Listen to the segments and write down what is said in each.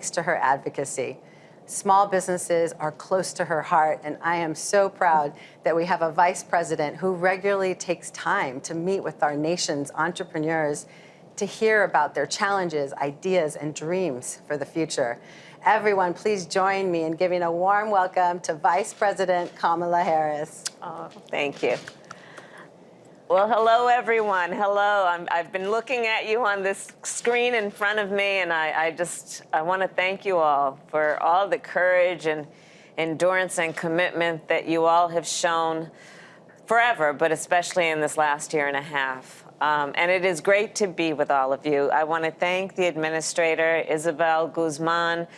to her advocacy. Small businesses are close to her heart, and I am so proud that we have a vice president who regularly takes time to meet with our nation's entrepreneurs to hear about their challenges, ideas, and dreams for the future. Everyone, please join me in giving a warm welcome to Vice President Kamala Harris. Oh, thank you. Well, hello, everyone. Hello. I've been looking at you on this screen in front of me, and I want to thank you all for all the courage and endurance and commitment that you all have shown forever, but especially in this last year and a half. And it is great to be with all of you. I want to thank the administrator, Isabel Guzman,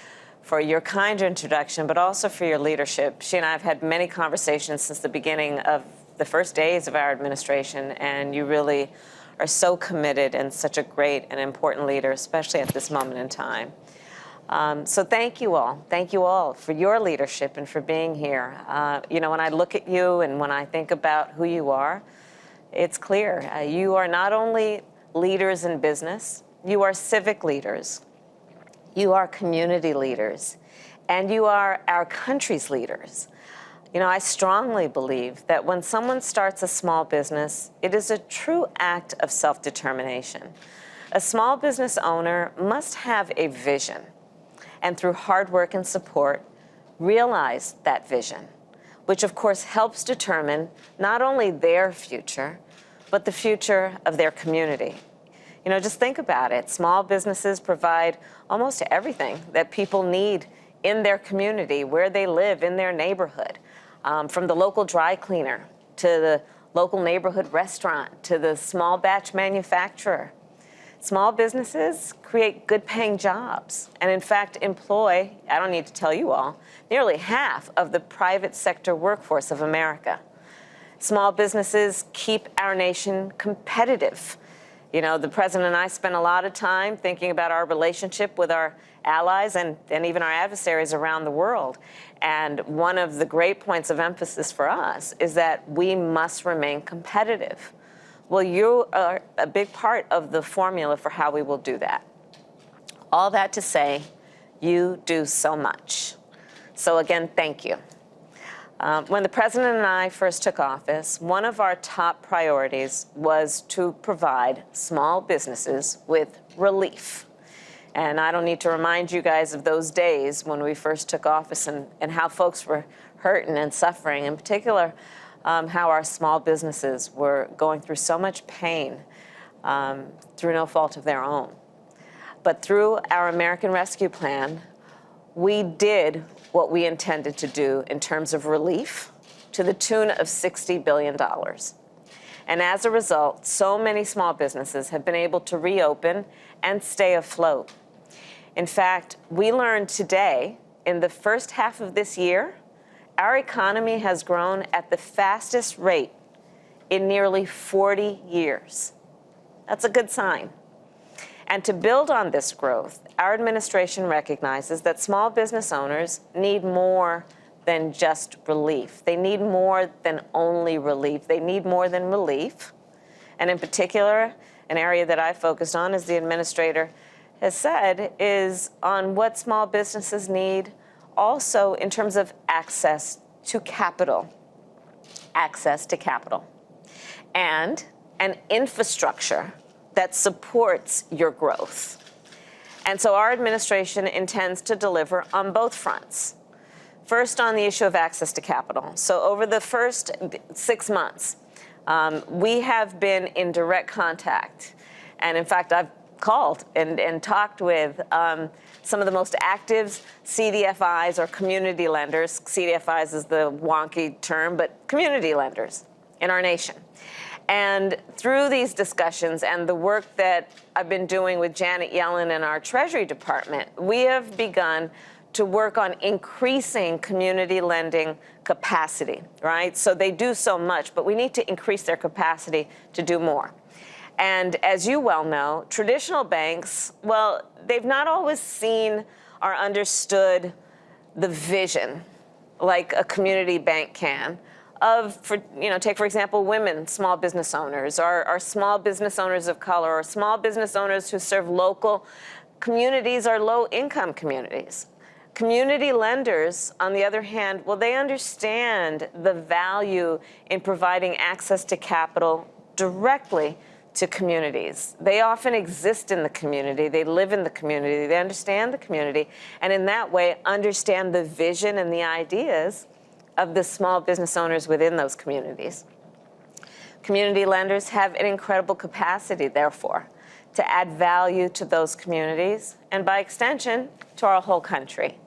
for your kind introduction, but also for your leadership. She and I have had many conversations since the beginning of the first days of our administration, and you really are so committed and such a great and important leader, especially at this moment in time. So thank you all. Thank you all for your leadership and for being here. You know, when I look at you and when I think about who you are, it's clear. You are not only leaders in business, you are civic leaders, you are community leaders, and you are our country's leaders. You know, I strongly believe that when someone starts a small business, it is a true act of self-determination. A small business owner must have a vision, and through hard work and support, realize that vision, which of course helps determine not only their future, but the future of their community. You know, just think about it. Small businesses provide almost everything that people need in their community, where they live, in their neighborhood. From the local dry cleaner to the local neighborhood restaurant to the small batch manufacturer. Small businesses create good paying jobs and in fact employ, I don't need to tell you all, nearly half of the private sector workforce of America. Small businesses keep our nation competitive. You know, the president and I spent a lot of time thinking about our relationship with our allies and even our adversaries around the world. And one of the great points of emphasis for us is that we must remain competitive. Well, you are a big part of the formula for how we will do that. All that to say, you do so much. So again, thank you. When the president and I first took office, one of our top priorities was to provide small businesses with relief. And I don't need to remind you guys of those days when we first took office and how folks were hurting and suffering, in particular, how our small businesses were going through so much pain through no fault of their own. But through our American Rescue Plan, we did what we intended to do in terms of relief to the tune of $60 billion. And as a result, so many small businesses have been able to reopen and stay afloat. In fact, we learned today, in the first half of this year, our economy has grown at the fastest rate in nearly 40 years. That's a good sign. And to build on this growth, our administration recognizes that small business owners need more than just relief. They need more than only relief. They need more than relief. And in particular, an area that I focused on, as the administrator has said, is on what small businesses need also in terms of access to capital. Access to capital. And an infrastructure that supports your growth. And so our administration intends to deliver on both fronts. First, on the issue of access to capital. So over the first 6 months, we have been in direct contact. And in fact, I've called and talked with some of the most active CDFIs or community lenders. CDFIs is the wonky term, but community lenders in our nation. And through these discussions and the work that I've been doing with Janet Yellen and our Treasury Department, we have begun to work on increasing community lending capacity, right? So they do so much, but we need to increase their capacity to do more. And as you well know, traditional banks, well, they've not always seen or understood the vision like a community bank can of, take, for example, women, small business owners, or small business owners of color, or small business owners who serve local communities are low-income communities. Community lenders, on the other hand, well, they understand the value in providing access to capital directly to communities. They often exist in the community, they live in the community, they understand the community, and in that way understand the vision and the ideas of the small business owners within those communities. Community lenders have an incredible capacity, therefore, to add value to those communities and, by extension, to our whole country.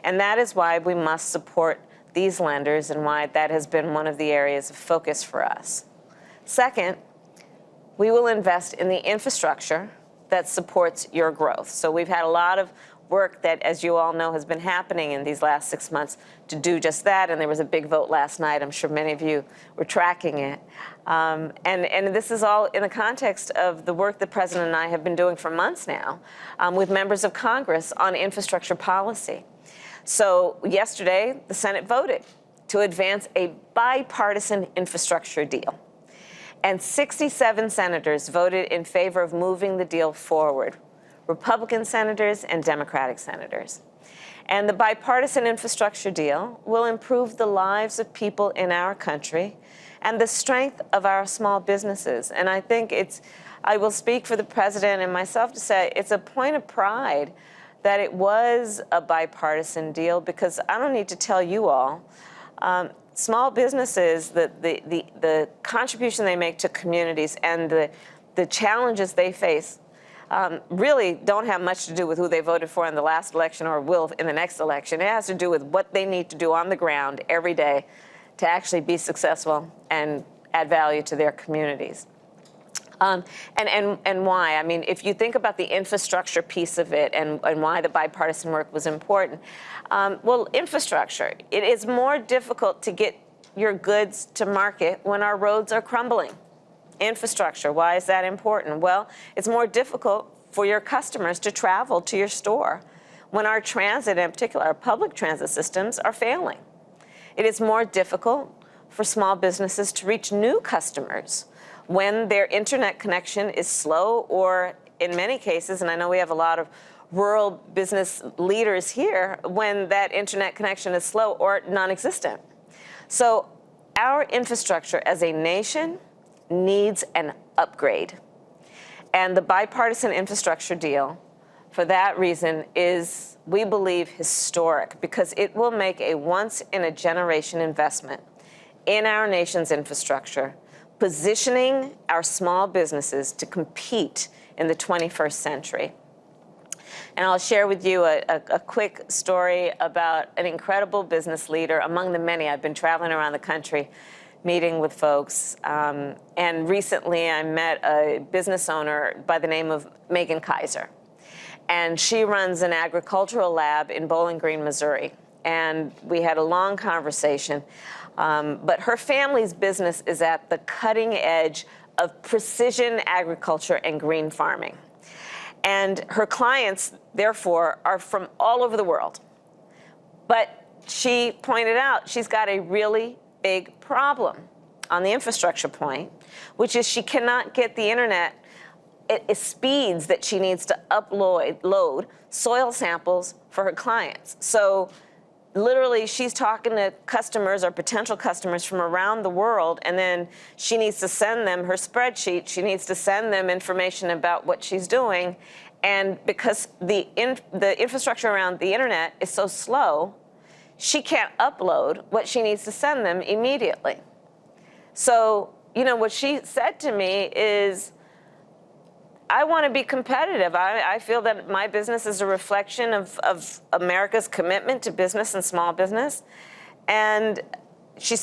And that is why we must support these lenders and why that has been one of the areas of focus for us. Second, we will invest in the infrastructure that supports your growth. So we've had a lot of work that, as you all know, has been happening in these last 6 months to do just that. And there was a big vote last night. I'm sure many of you were tracking it. And this is all in the context of the work the President and I have been doing for months now with members of Congress on infrastructure policy. So yesterday, the Senate voted to advance a bipartisan infrastructure deal. And 67 senators voted in favor of moving the deal forward, Republican senators and Democratic senators. And the bipartisan infrastructure deal will improve the lives of people in our country and the strength of our small businesses. And I think I will speak for the President and myself to say it's a point of pride that it was a bipartisan deal, because I don't need to tell you all, small businesses, the contribution they make to communities and the challenges they face really don't have much to do with who they voted for in the last election or will in the next election. It has to do with what they need to do on the ground every day to actually be successful and add value to their communities. And why? I mean, if you think about the infrastructure piece of it and why the bipartisan work was important, well, infrastructure, it is more difficult to get your goods to market when our roads are crumbling. Infrastructure, why is that important? Well, it's more difficult for your customers to travel to your store when our transit, in particular our public transit systems, are failing. It is more difficult for small businesses to reach new customers when their internet connection is slow, or in many cases, and I know we have a lot of rural business leaders here, when that internet connection is slow or non-existent. So our infrastructure as a nation needs an upgrade. And the bipartisan infrastructure deal, for that reason, is, we believe, historic, because it will make a once-in-a-generation investment in our nation's infrastructure, positioning our small businesses to compete in the 21st century. And I'll share with you a quick story about an incredible business leader among the many. I've been traveling around the country meeting with folks. And recently I met a business owner by the name of Megan Kaiser. And she runs an agricultural lab in Bowling Green, Missouri. And we had a long conversation. But her family's business is at the cutting edge of precision agriculture and green farming. And her clients, therefore, are from all over the world. But she pointed out she's got a really big problem on the infrastructure point, which is she cannot get the internet at speeds that she needs to load soil samples for her clients. So literally, she's talking to customers or potential customers from around the world, and then she needs to send them her spreadsheet. She needs to send them information about what she's doing. And because the infrastructure around the internet is so slow, she can't upload what she needs to send them immediately. So, you know, what she said to me is, I want to be competitive. I feel that my business is a reflection of America's commitment to business and small business. And she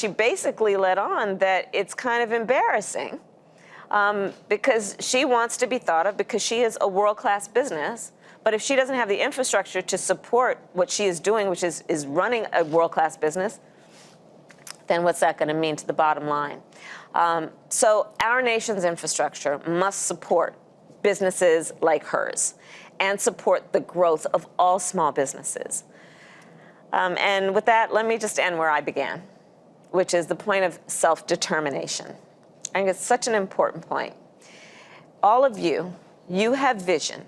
basically let on that it's kind of embarrassing because she wants to be thought of because she is a world-class business. But if she doesn't have the infrastructure to support what she is doing, which is running a world-class business, then what's that going to mean to the bottom line? So our nation's infrastructure must support businesses like hers and support the growth of all small businesses. And with that, let me just end where I began, which is the point of self-determination. I think it's such an important point. All of you, you have vision,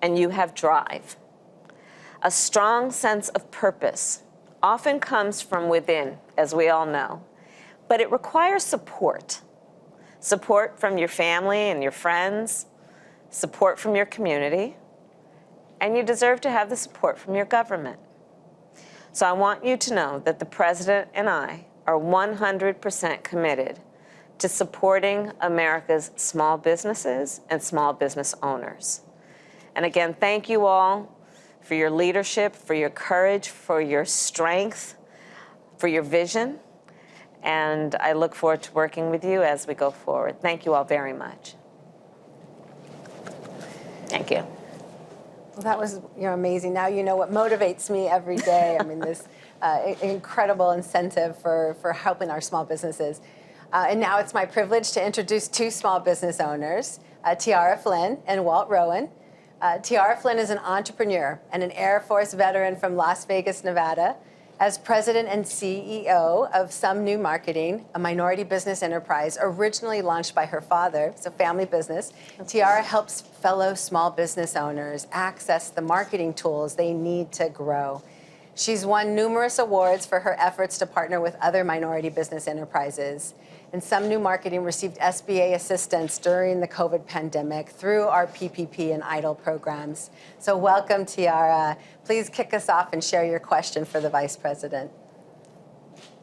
and you have drive. A strong sense of purpose often comes from within, as we all know, but it requires support. Support from your family and your friends, support from your community, and you deserve to have the support from your government. So I want you to know that the President and I are 100% committed to supporting America's small businesses and small business owners. And again, thank you all for your leadership, for your courage, for your strength, for your vision. And I look forward to working with you as we go forward. Thank you all very much. Thank you. Well, that was amazing. Now you know what motivates me every day. I mean, this incredible incentive for helping our small businesses. And now it's my privilege to introduce two small business owners, Tiara Flynn and Walt Rowan. Tiara Flynn is an entrepreneur and an Air Force veteran from Las Vegas, Nevada. As president and CEO of Some New Marketing, a minority business enterprise originally launched by her father, it's a family business, Tiara helps fellow small business owners access the marketing tools they need to grow. She's won numerous awards for her efforts to partner with other minority business enterprises. And Some New Marketing received SBA assistance during the COVID pandemic through our PPP and EIDL programs. So welcome, Tiara. Please kick us off and share your question for the Vice President.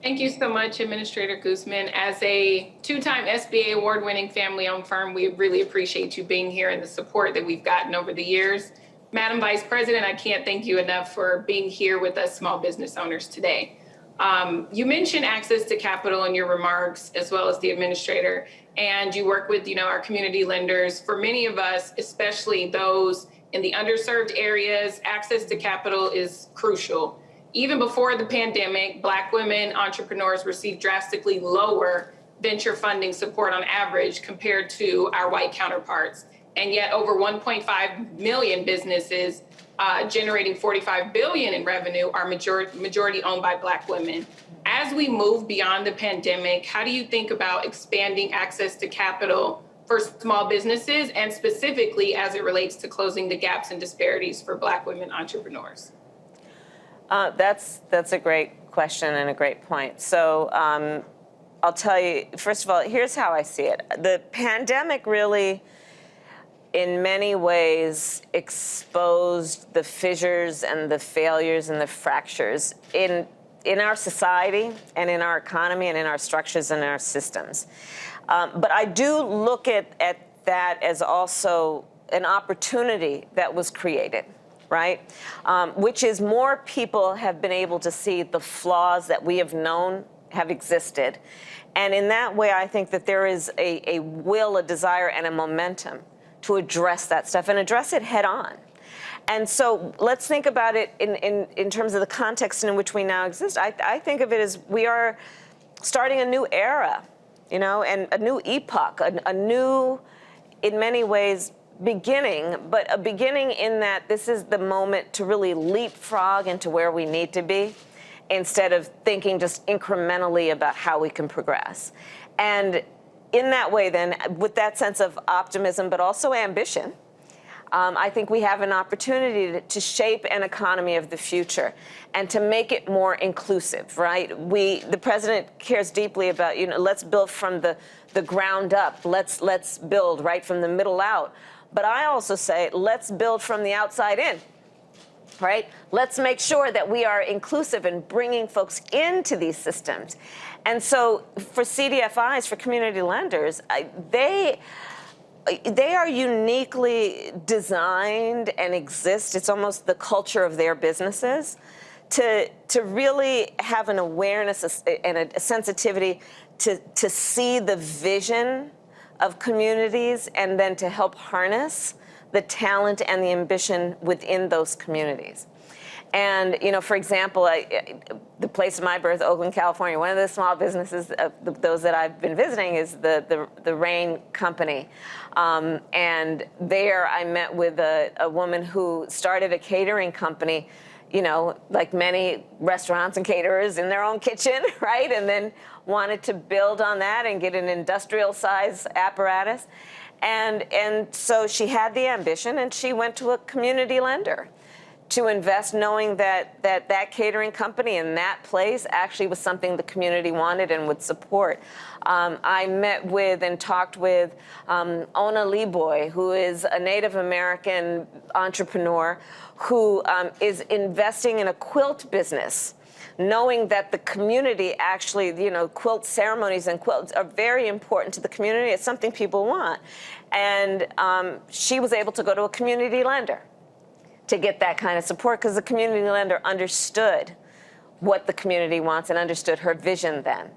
Thank you so much, Administrator Guzman. As a two-time SBA award-winning family-owned firm, we really appreciate you being here and the support that we've gotten over the years. Madam Vice President, I can't thank you enough for being here with us small business owners today. You mentioned access to capital in your remarks, as well as the administrator, and you work with, our community lenders. For many of us, especially those in the underserved areas, access to capital is crucial. Even before the pandemic, Black women entrepreneurs received drastically lower venture funding support on average compared to our white counterparts. And yet over 1.5 million businesses generating $45 billion in revenue are majority owned by Black women. As we move beyond the pandemic, how do you think about expanding access to capital for small businesses, and specifically as it relates to closing the gaps and disparities for Black women entrepreneurs? That's a great question and a great point. So I'll tell you, first of all, here's how I see it. The pandemic really, in many ways, exposed the fissures and the failures and the fractures in our society and in our economy and in our structures and our systems. But I do look at that as also an opportunity that was created, right? Which is more people have been able to see the flaws that we have known have existed. And in that way, I think that there is a will, a desire, and a momentum to address that stuff and address it head on. And so let's think about it in terms of the context in which we now exist. I think of it as we are starting a new era, and a new epoch, a new, in many ways, beginning, but a beginning in that this is the moment to really leapfrog into where we need to be instead of thinking just incrementally about how we can progress. And in that way, then, with that sense of optimism, but also ambition, I think we have an opportunity to shape an economy of the future and to make it more inclusive, right? The president cares deeply about, let's build from the ground up. Let's build right from the middle out. But I also say, let's build from the outside in, right? Let's make sure that we are inclusive in bringing folks into these systems. And so for CDFIs, for community lenders, they are uniquely designed and exist. It's almost the culture of their businesses to really have an awareness and a sensitivity to see the vision of communities and then to help harness the talent and the ambition within those communities. And, for example, the place of my birth, Oakland, California, one of the small businesses, those that I've been visiting, is the Rain Company. And there I met with a woman who started a catering company, like many restaurants and caterers in their own kitchen, right? And then wanted to build on that and get an industrial size apparatus. And so she had the ambition, and she went to a community lender to invest, knowing that catering company in that place actually was something the community wanted and would support. I met with and talked with Ona Leeboy, who is a Native American entrepreneur who is investing in a quilt business, knowing that the community actually, quilt ceremonies and quilts are very important to the community. It's something people want. And she was able to go to a community lender to get that kind of support, because the community lender understood what the community wants and understood her vision then.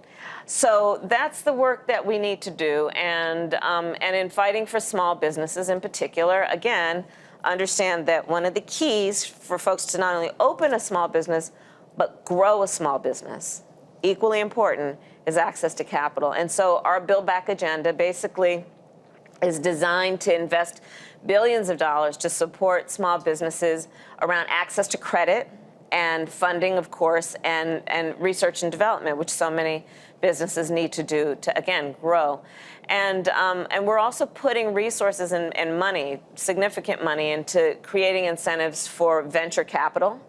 So that's the work that we need to do. And in fighting for small businesses in particular, again, understand that one of the keys for folks to not only open a small business, but grow a small business, equally important, is access to capital. And so our Build Back agenda basically is designed to invest billions of dollars to support small businesses around access to credit and funding, of course, and research and development, which so many businesses need to do to, again, grow. And we're also putting resources and money, significant money, into creating incentives for venture capital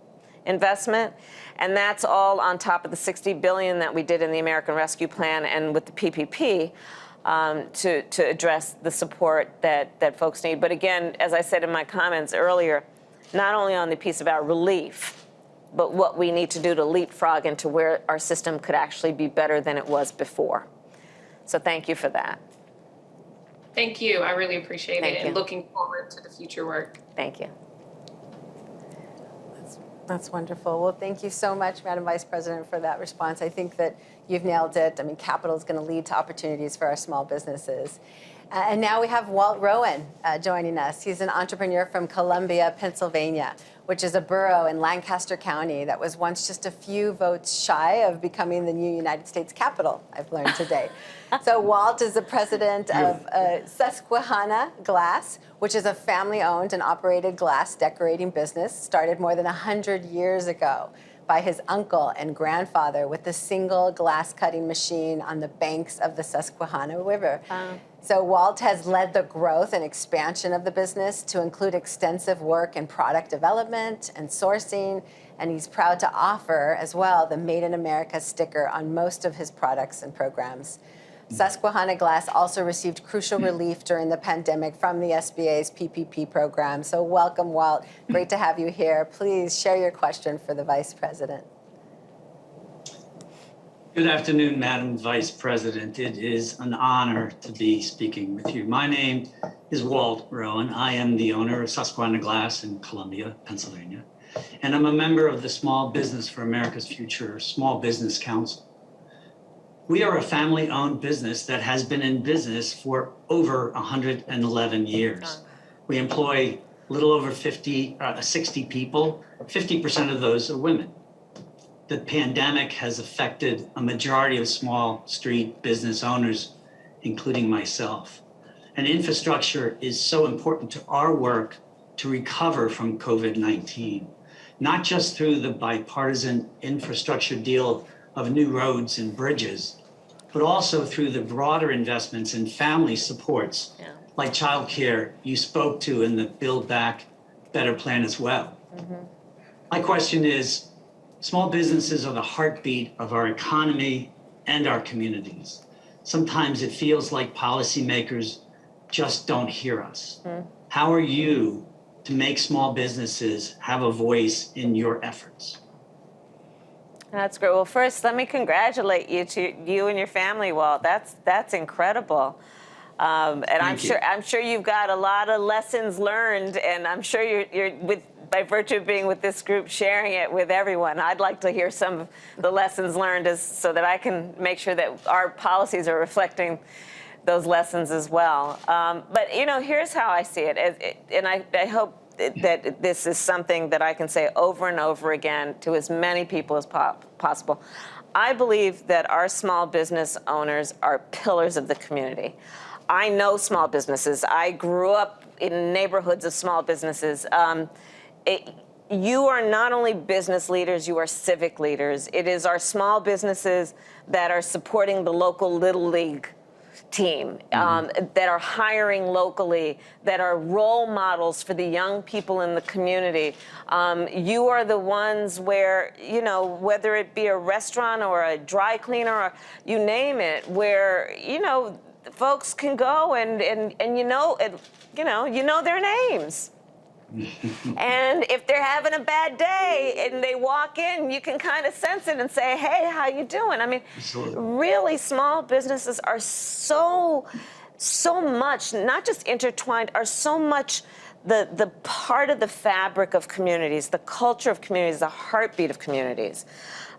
investment. And that's all on top of the $60 billion that we did in the American Rescue Plan and with the PPP. To address the support that folks need. But again, as I said in my comments earlier, not only on the piece about relief, but what we need to do to leapfrog into where our system could actually be better than it was before. So thank you for that. Thank you. I really appreciate Thank it, you. and looking forward to the future work. Thank you. That's wonderful. Well, thank you so much, Madam Vice President, for that response. I think that you've nailed it. I mean, capital is going to lead to opportunities for our small businesses. And now we have Walt Rowan joining us. He's an entrepreneur from Columbia, Pennsylvania, which is a borough in Lancaster County that was once just a few votes shy of becoming the new United States Capitol, I've learned today. So Walt is the president of Susquehanna Glass, which is a family-owned and operated glass decorating business started more than 100 years ago by his uncle and grandfather with a single glass cutting machine on the banks of the Susquehanna River. So Walt has led the growth and expansion of the business to include extensive work in product development and sourcing, and he's proud to offer as well the Made in America sticker on most of his products and programs. Susquehanna Glass also received crucial relief during the pandemic from the SBA's PPP program. So welcome, Walt. Great to have you here. Please share your question for the Vice President. Good afternoon, Madam Vice President. It is an honor to be speaking with you. My name is Walt Rowan. I am the owner of Susquehanna Glass in Columbia, Pennsylvania, and I'm a member of the Small Business for America's Future Small Business Council. We are a family-owned business that has been in business for over 111 years. We employ a little over 60 people. 50% of those are women. The pandemic has affected a majority of small street business owners, including myself. And infrastructure is so important to our work to recover from COVID-19, not just through the bipartisan infrastructure deal of new roads and bridges, but also through the broader investments in family supports, like childcare you spoke to in the Build Back Better plan as well. My question is, small businesses are the heartbeat of our economy and our communities. Sometimes it feels like policymakers just don't hear us. How are you to make small businesses have a voice in your efforts? That's great. Well, first, let me congratulate you and your family, Walt. That's incredible. And I'm sure you've got a lot of lessons learned, and I'm sure you're by virtue of being with this group, sharing it with everyone. I'd like to hear some of the lessons learned so that I can make sure that our policies are reflecting those lessons as well. But here's how I see it, and I hope that this is something that I can say over and over again to as many people as possible. I believe that our small business owners are pillars of the community. I know small businesses. I grew up in neighborhoods of small businesses. You are not only business leaders, you are civic leaders. It is our small businesses that are supporting the local Little League team that are hiring locally, that are role models for the young people in the community. You are the ones where, you know, whether it be a restaurant or a dry cleaner or you name it, where, you know, folks can go and you know their names. And if they're having a bad day and they walk in, you can kind of sense it and say, hey, how you doing? I mean, Absolutely. really small businesses are so much, not just intertwined, are so much the part of the fabric of communities, the culture of communities, the heartbeat of communities.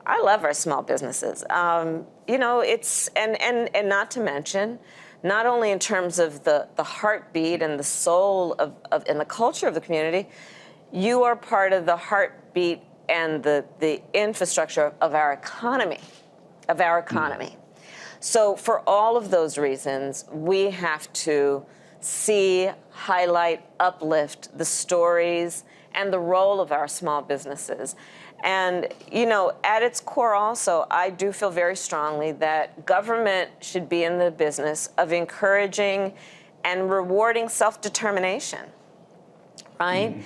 I love our small businesses. You know, it's, and not to mention, not only in terms of the heartbeat and the soul of and the culture of the community, you are part of the heartbeat and the infrastructure of our economy, So for all of those reasons, we have to see, highlight, uplift the stories and the role of our small businesses. And, you know, at its core also, I do feel very strongly that government should be in the business of encouraging and rewarding self-determination, right? Mm-hmm.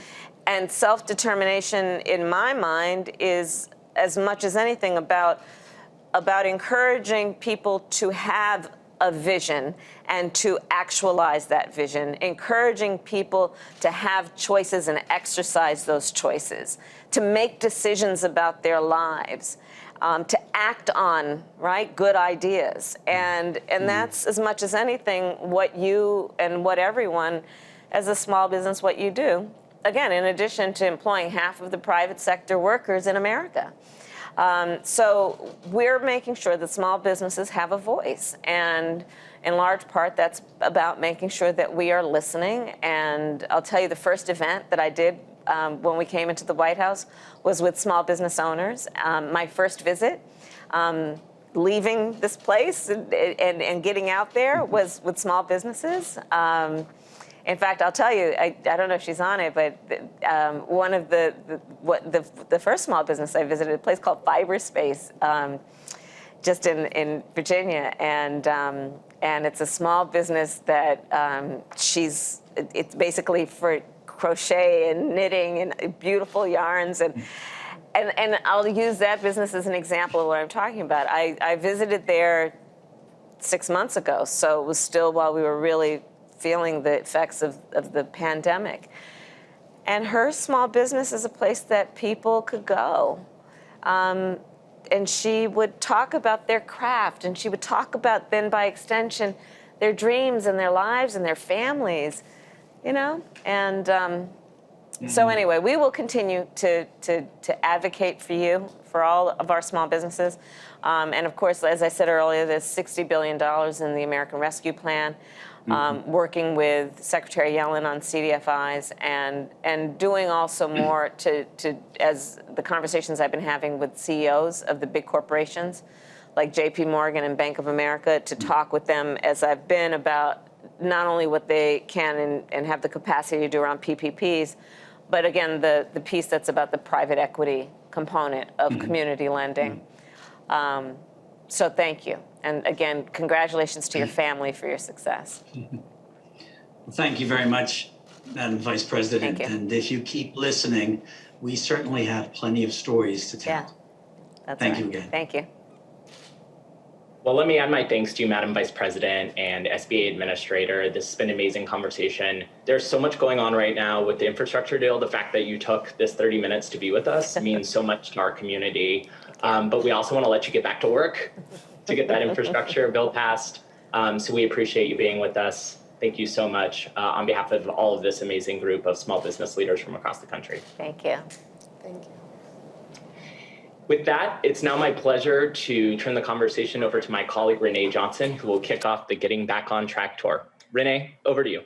And self-determination, in my mind, is as much as anything about encouraging people to have a vision and to actualize that vision, encouraging people to have choices and exercise those choices, to make decisions about their lives, to act on, right, good ideas. And that's as much as anything what you and what everyone as a small business, what you do. Again, in addition to employing half of the private sector workers in America. So we're making sure that small businesses have a voice. And in large part, that's about making sure that we are listening. And I'll tell you, the first event that I did when we came into the White House was with small business owners. My first visit, leaving this place and getting out there was with small businesses. In fact, I'll tell you, I don't know if she's on it, but one of the first small business I visited, a place called Fiberspace, just in Virginia, and it's a small business that it's basically for crochet and knitting and beautiful yarns and I'll use that business as an example of what I'm talking about. I visited there 6 months ago, so it was still while we were really feeling the effects of the pandemic. And her small business is a place that people could go. And she would talk about their craft, and she would talk about, then by extension, their dreams and their lives and their families, you know? And so anyway, we will continue to advocate for you, for all of our small businesses. And of course, as I said earlier, there's $60 billion in the American Rescue Plan. Working with Secretary Yellen on CDFIs and doing also more to as the conversations I've been having with CEOs of the big corporations like JP Morgan and Bank of America to talk with them as I've been about not only what they can and have the capacity to do around PPPs, but again, the piece that's about the private equity component of community lending. So thank you. And again, congratulations to your family for your success. Well, thank you very much, Madam Vice President. Thank you. And if you keep listening, we certainly have plenty of stories to tell. Yeah, that's Thank right. you again. Thank you. Well, let me add my thanks to you, Madam Vice President and SBA Administrator. This has been an amazing conversation. There's so much going on right now with the infrastructure deal. The fact that you took this 30 minutes to be with us means so much to our community. But we also want to let you get back to work to get that infrastructure bill passed. So we appreciate you being with us. Thank you so much on behalf of all of this amazing group of small business leaders from across the country. Thank you. Thank you. With that, it's now my pleasure to turn the conversation over to my colleague, Renee Johnson, who will kick off the Getting Back on Track tour. Renee, over to you.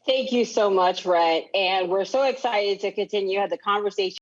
Thank you so much, Rhett. And we're so excited to continue the conversation